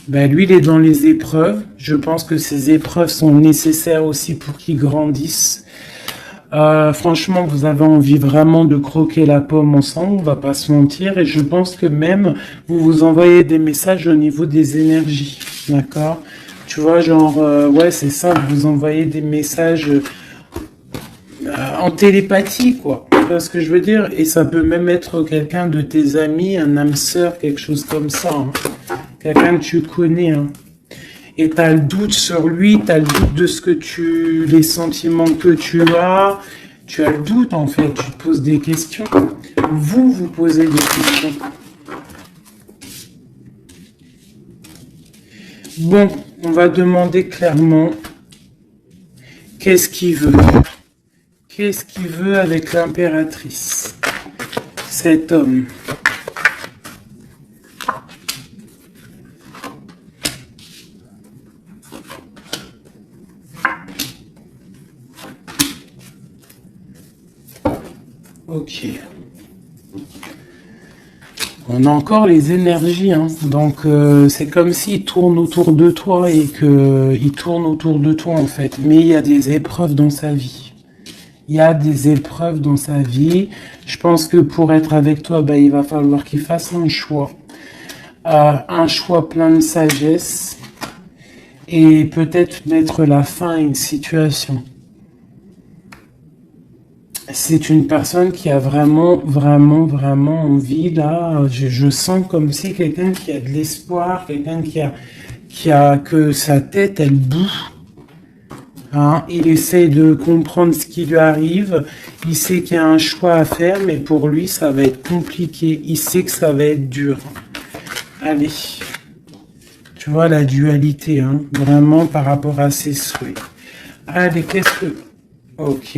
lui il est dans les épreuves. Je pense que ces épreuves sont nécessaires aussi pour qu'il grandisse. Franchement, vous avez envie vraiment de croquer la pomme ensemble, on va pas se mentir, et je pense que même vous vous envoyez des messages au niveau des énergies, d'accord? Tu vois, genre, ouais, c'est ça, vous envoyez des messages en télépathie, quoi. Tu vois ce que je veux dire? Et ça peut même être quelqu'un de tes amis, un âme sœur, quelque chose comme ça, hein. Quelqu'un que tu connais, hein. Et tu as le doute sur lui, tu as le doute de les sentiments que tu as le doute en fait, tu te poses des questions. Vous posez des questions. Bon, on va demander clairement qu'est-ce qu'il veut. Qu'est-ce qu'il veut avec l'impératrice, cet homme? Ok. On a encore les énergies, hein. Donc c'est comme s'il tourne autour de toi et il tourne autour de toi en fait. Mais il y a des épreuves dans sa vie. Il y a des épreuves dans sa vie. Je pense que pour être avec toi, il va falloir qu'il fasse un choix. Un choix plein de sagesse. Et peut-être mettre la fin à une situation. C'est une personne qui a vraiment envie, là, je sens comme si quelqu'un qui a de l'espoir, quelqu'un que sa tête, elle bouge. Hein, il essaie de comprendre ce qui lui arrive, il sait qu'il y a un choix à faire, mais pour lui, ça va être compliqué, il sait que ça va être dur. Allez, tu vois la dualité, hein, vraiment par rapport à ses souhaits. Allez, qu'est-ce que... Ok...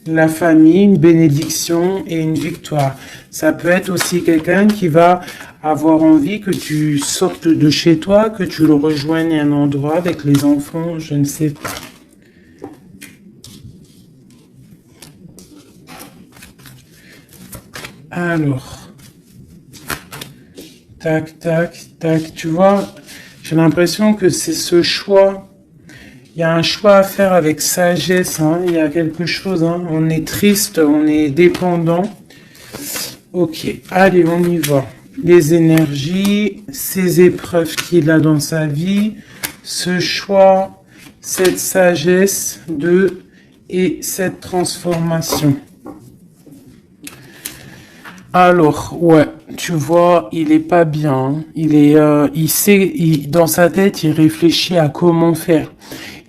La famille, une bénédiction et une victoire. Ça peut être aussi quelqu'un qui va avoir envie que tu sortes de chez toi, que tu le rejoignes à un endroit avec les enfants, je ne sais pas. Alors, tac, tac, tac, tu vois, j'ai l'impression que c'est ce choix. Il y a un choix à faire avec sagesse, hein. Il y a quelque chose, hein. On est triste, on est dépendant. Ok, allez, on y va. Les énergies, ces épreuves qu'il a dans sa vie, ce choix, cette sagesse et cette transformation. Alors, ouais, tu vois, il est pas bien. Dans sa tête, il réfléchit à comment faire.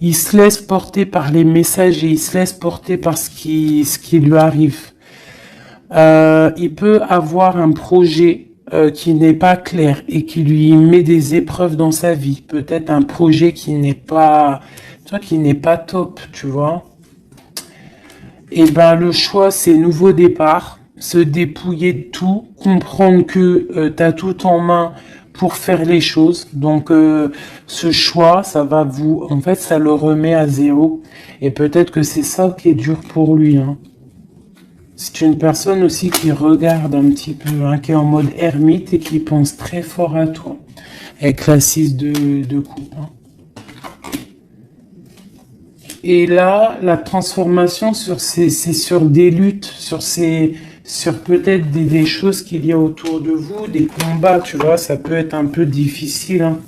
Il se laisse porter par les messages et il se laisse porter par ce qui lui arrive. Il peut avoir un projet qui n'est pas clair et qui lui met des épreuves dans sa vie. Peut-être un projet qui n'est pas top, tu vois. Et le choix, c'est nouveau départ, se dépouiller de tout, comprendre que tu as tout en main pour faire les choses. Donc ce choix, ça le remet à zéro. Et peut-être que c'est ça qui est dur pour lui, hein. C'est une personne aussi qui regarde un petit peu, hein, qui est en mode ermite et qui pense très fort à toi. Avec la 6 de coupe. Hein. Et là, la transformation c'est sur des luttes, sur peut-être des choses qu'il y a autour de vous, des combats, tu vois, ça peut être un peu difficile. Hein.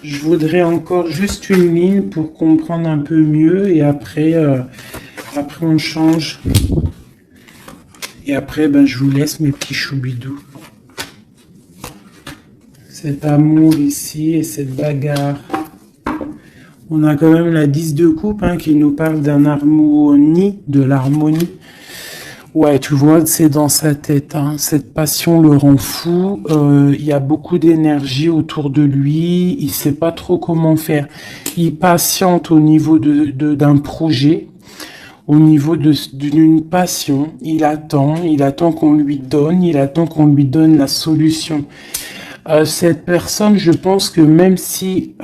Je voudrais encore juste une ligne pour comprendre un peu mieux et après on change. Et après, ben, je vous laisse mes petits choubidous. Cet amour ici et cette bagarre. On a quand même la 10 de coupe hein, qui nous parle d'un harmonie, de l'harmonie. Ouais, tu vois, c'est dans sa tête. Hein. Cette passion le rend fou. Il y a beaucoup d'énergie autour de lui. Il sait pas trop comment faire. Il patiente au niveau d'un projet, au niveau d'une passion. Il attend qu'on lui donne. Il attend qu'on lui donne la solution. Cette personne, je pense que même si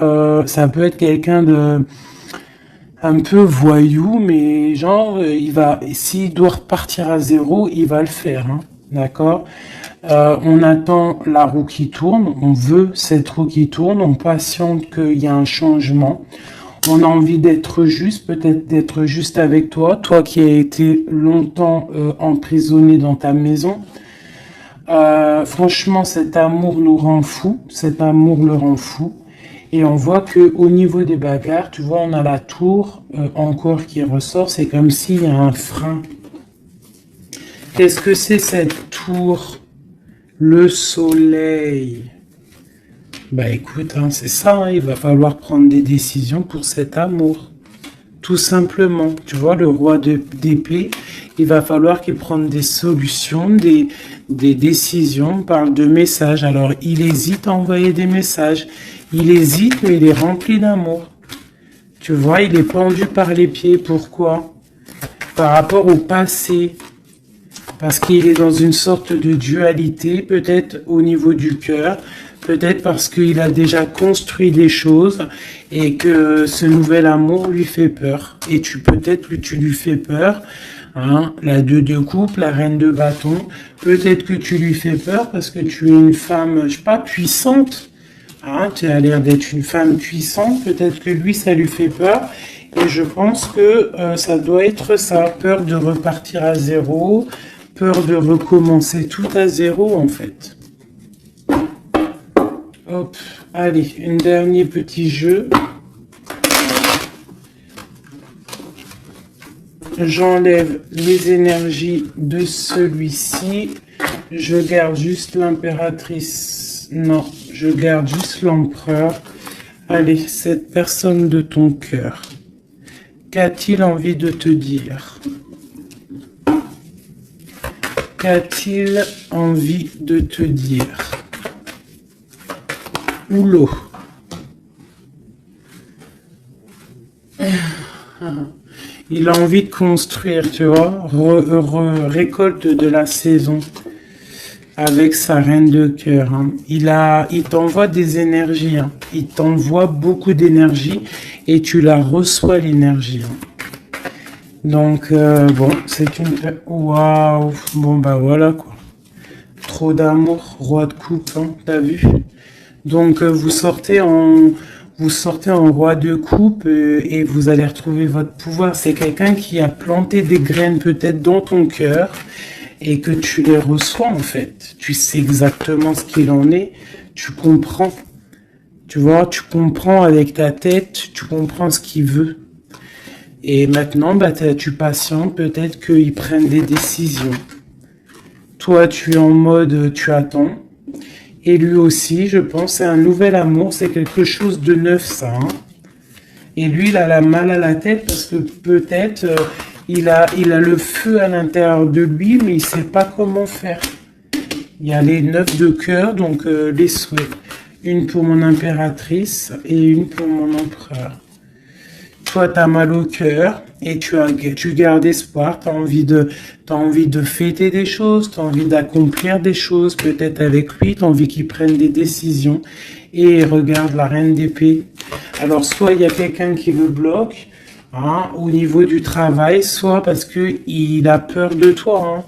ça peut être quelqu'un de un peu voyou, mais genre, s'il doit repartir à zéro, il va le faire, hein, d'accord? On attend la roue qui tourne, on veut cette roue qui tourne, on patiente qu'il y a un changement. On a envie d'être juste, peut-être d'être juste avec toi, toi qui as été longtemps emprisonné dans ta maison. Franchement, cet amour nous rend fou, cet amour le rend fou. Et on voit que au niveau des bagarres, tu vois, on a la tour encore qui ressort. C'est comme s'il y a un frein. Qu'est-ce que c'est cette tour? Le soleil. Bah écoute, hein, c'est ça. Hein, il va falloir prendre des décisions pour cet amour. Tout simplement. Tu vois, le roi d'épée, il va falloir qu'il prenne des solutions, des décisions. On parle de messages. Alors, il hésite à envoyer des messages. Il hésite, mais il est rempli d'amour. Tu vois, il est pendu par les pieds. Pourquoi? Par rapport au passé. Parce qu'il est dans une sorte de dualité, peut-être au niveau du cœur, peut-être parce qu'il a déjà construit des choses et que ce nouvel amour lui fait peur. Et peut-être que tu lui fais peur. Hein, la 2 de coupe, la reine de bâton. Peut-être que tu lui fais peur parce que tu es une femme, je sais pas, puissante. Hein, tu as l'air d'être une femme puissante, peut-être que lui, ça lui fait peur. Et je pense que ça doit être ça, peur de repartir à zéro, peur de recommencer tout à zéro, en fait. Hop, allez, un dernier petit jeu. J'enlève les énergies de celui-ci. Je garde juste l'impératrice. Non, je garde juste l'empereur. Allez, cette personne de ton cœur, qu'a-t-il envie de te dire? Qu'a-t-il envie de te dire? Oulot. Il a envie de construire, tu vois, récolte de la saison. Avec sa reine de cœur. Hein. Il t'envoie des énergies. Hein. Il t'envoie beaucoup d'énergie et tu la reçois l'énergie. Hein. Donc, bon, c'est une... Waouh. Bon, bah voilà, quoi. Trop d'amour, roi de coupe, hein, t'as vu? Donc, vous sortez en roi de coupe et vous allez retrouver votre pouvoir. C'est quelqu'un qui a planté des graines peut-être dans ton cœur et que tu les reçois en fait. Tu sais exactement ce qu'il en est, tu comprends. Tu vois, tu comprends avec ta tête, tu comprends ce qu'il veut. Et maintenant, bah, tu patientes, peut-être qu'ils prennent des décisions. Toi, tu es en mode, tu attends. Et lui aussi, je pense, c'est un nouvel amour, c'est quelque chose de neuf ça. Hein. Et lui, il a la mal à la tête parce que peut-être... il a le feu à l'intérieur de lui, mais il ne sait pas comment faire. Il y a les 9 de cœur, donc les souhaits. Une pour mon impératrice et une pour mon empereur. toi, tu as mal au cœur et tu gardes espoir, t'as envie de fêter des choses, tu as envie d'accomplir des choses, peut-être avec lui, tu as envie qu'il prenne des décisions. Et regarde la reine d'épée. Alors, soit il y a quelqu'un qui le bloque, hein, au niveau du travail, soit parce que il a peur de toi, hein.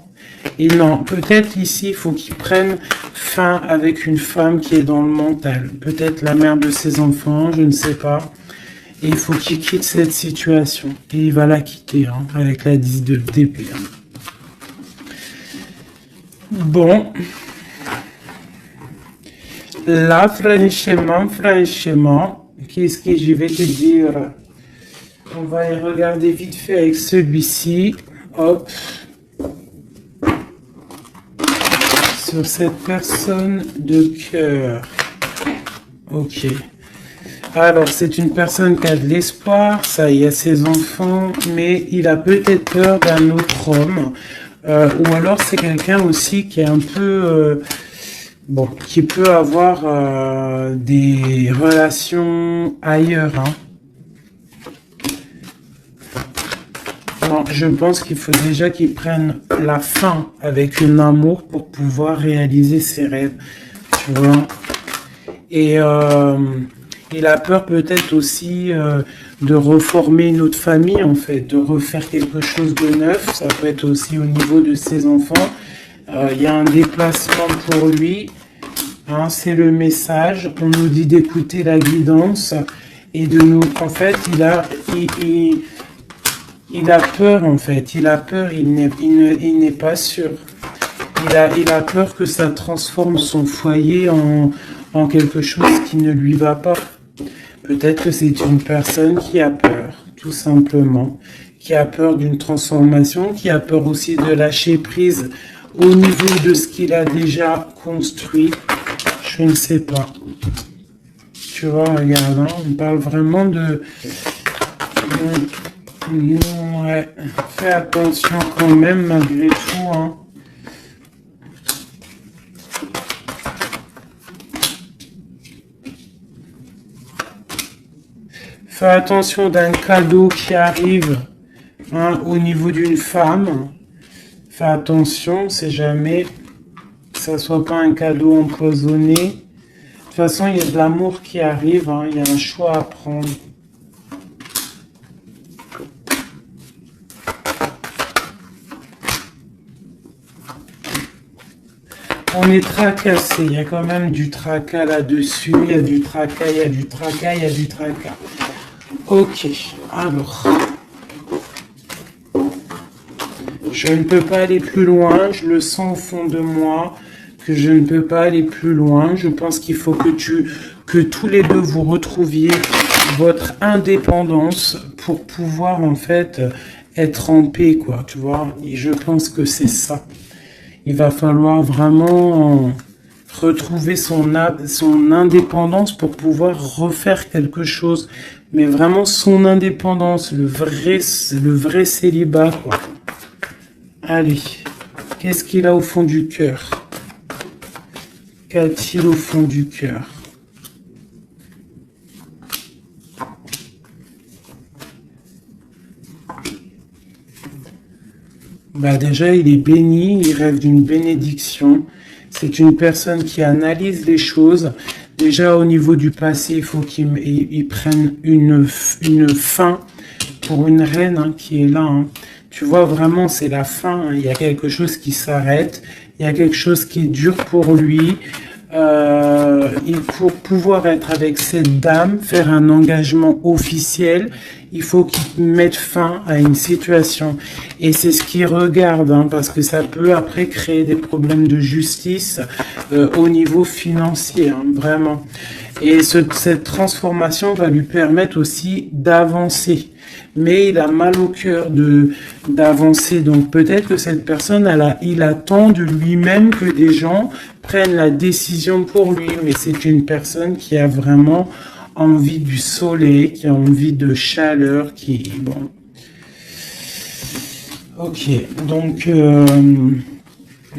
Et non, peut-être ici, il faut qu'il prenne fin avec une femme qui est dans le mental. Peut-être la mère de ses enfants, je ne sais pas. Et il faut qu'il quitte cette situation. Et il va la quitter, hein, avec la 10 d'épée. Hein. Bon. Là, franchement, qu'est-ce que je vais te dire? On va y regarder vite fait avec celui-ci. Hop. Sur cette personne de cœur. Ok. Alors, c'est une personne qui a de l'espoir, ça, il y a ses enfants, mais il a peut-être peur d'un autre homme. Ou alors, c'est quelqu'un aussi qui est un peu... bon, qui peut avoir des relations ailleurs. Hein. Non, je pense qu'il faut déjà qu'il prenne la fin avec un amour pour pouvoir réaliser ses rêves. Tu vois. Et il a peur peut-être aussi de reformer une autre famille, en fait, de refaire quelque chose de neuf. Ça peut être aussi au niveau de ses enfants. Il y a un déplacement pour lui. Hein, c'est le message. On nous dit d'écouter la guidance et de nous. En fait, il a peur, en fait. Il a peur. Il n'est pas sûr. Il a peur que ça transforme son foyer en quelque chose qui ne lui va pas. Peut-être que c'est une personne qui a peur, tout simplement, qui a peur d'une transformation, qui a peur aussi de lâcher prise au niveau de ce qu'il a déjà construit. Je ne sais pas. Tu vois, regarde, hein, on parle vraiment de... Ouais, fais attention quand même, malgré tout, hein. Fais attention d'un cadeau qui arrive, hein, au niveau d'une femme. Fais attention, c'est jamais que ça soit pas un cadeau empoisonné. De toute façon, il y a de l'amour qui arrive, hein, il y a un choix à prendre. On est tracassé, il y a quand même du tracas là-dessus, il y a du tracas, il y a du tracas, il y a du tracas. Ok, alors... Je ne peux pas aller plus loin, je le sens au fond de moi, que je ne peux pas aller plus loin. Je pense qu'il faut que tous les deux vous retrouviez votre indépendance pour pouvoir en fait être en paix, quoi, tu vois. Et je pense que c'est ça. Il va falloir vraiment retrouver son indépendance pour pouvoir refaire quelque chose. Mais vraiment son indépendance, le vrai célibat, quoi. Allez, qu'est-ce qu'il a au fond du cœur? Qu'a-t-il au fond du cœur? Bah déjà, il est béni, il rêve d'une bénédiction. C'est une personne qui analyse les choses. Déjà, au niveau du passé, il faut qu'il prenne une fin pour une reine, hein, qui est là. Hein. Tu vois, vraiment, c'est la fin. Hein. Il y a quelque chose qui s'arrête. Il y a quelque chose qui est dur pour lui. Pour pouvoir être avec cette dame, faire un engagement officiel, il faut qu'il mette fin à une situation. Et c'est ce qu'il regarde, hein, parce que ça peut après créer des problèmes de justice au niveau financier, hein, vraiment. Et cette transformation va lui permettre aussi d'avancer. Mais il a mal au cœur d'avancer. Donc peut-être que cette personne, il attend de lui-même que des gens prennent la décision pour lui. Mais c'est une personne qui a vraiment envie du soleil, qui a envie de chaleur, bon. Ok, donc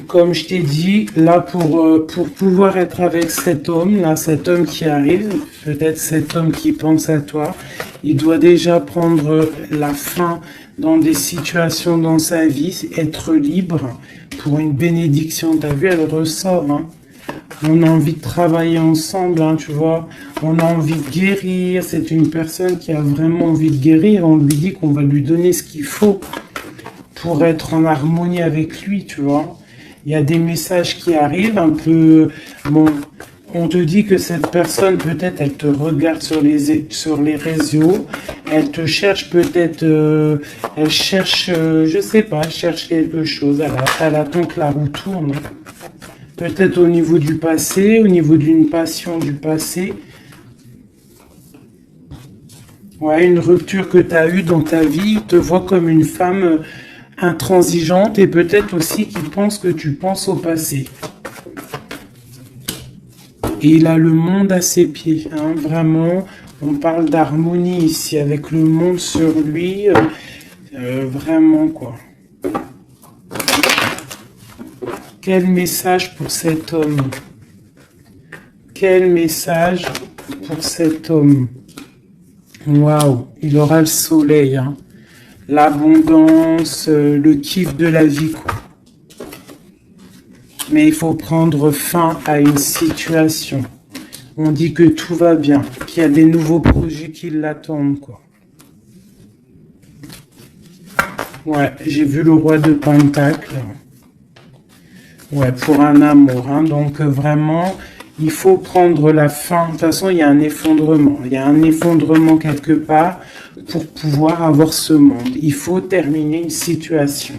Comme je t'ai dit, là, pour pouvoir être avec cet homme, là, cet homme qui arrive, peut-être cet homme qui pense à toi, il doit déjà prendre la fin dans des situations dans sa vie, être libre pour une bénédiction. T'as vu, elle ressort, hein. On a envie de travailler ensemble, hein, tu vois. On a envie de guérir. C'est une personne qui a vraiment envie de guérir. On lui dit qu'on va lui donner ce qu'il faut pour être en harmonie avec lui, tu vois. Il y a des messages qui arrivent un peu... Bon, on te dit que cette personne, peut-être, elle te regarde sur les réseaux. Elle te cherche peut-être... elle cherche, je sais pas, elle cherche quelque chose. Elle attend que la roue tourne. Peut-être au niveau du passé, au niveau d'une passion du passé. Ouais, une rupture que tu as eue dans ta vie, te voit comme une femme intransigeante et peut-être aussi qui pense que tu penses au passé. Et il a le monde à ses pieds, hein, vraiment. On parle d'harmonie ici avec le monde sur lui, vraiment quoi. Quel message pour cet homme? Quel message pour cet homme? Waouh, il aura le soleil, hein. L'abondance, le kiff de la vie, quoi. Mais il faut prendre fin à une situation. On dit que tout va bien, qu'il y a des nouveaux projets qui l'attendent, quoi. Ouais, j'ai vu le roi de Pentacle. Ouais, pour un amour, hein. Donc vraiment, il faut prendre la fin. De toute façon, il y a un effondrement. Il y a un effondrement quelque part pour pouvoir avoir ce monde. Il faut terminer une situation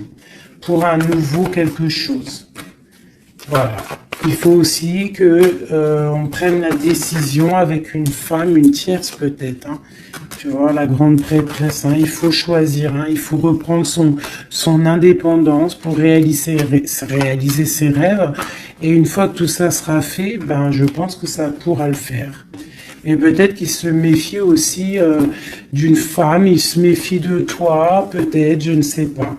pour un nouveau quelque chose. Voilà. Il faut aussi que on prenne la décision avec une femme, une tierce peut-être. Hein. Tu vois, la grande prêtresse. Hein. Il faut choisir. Hein. Il faut reprendre son indépendance pour réaliser ses rêves. Et une fois que tout ça sera fait, ben je pense que ça pourra le faire. Et peut-être qu'il se méfie aussi d'une femme. Il se méfie de toi, peut-être, je ne sais pas.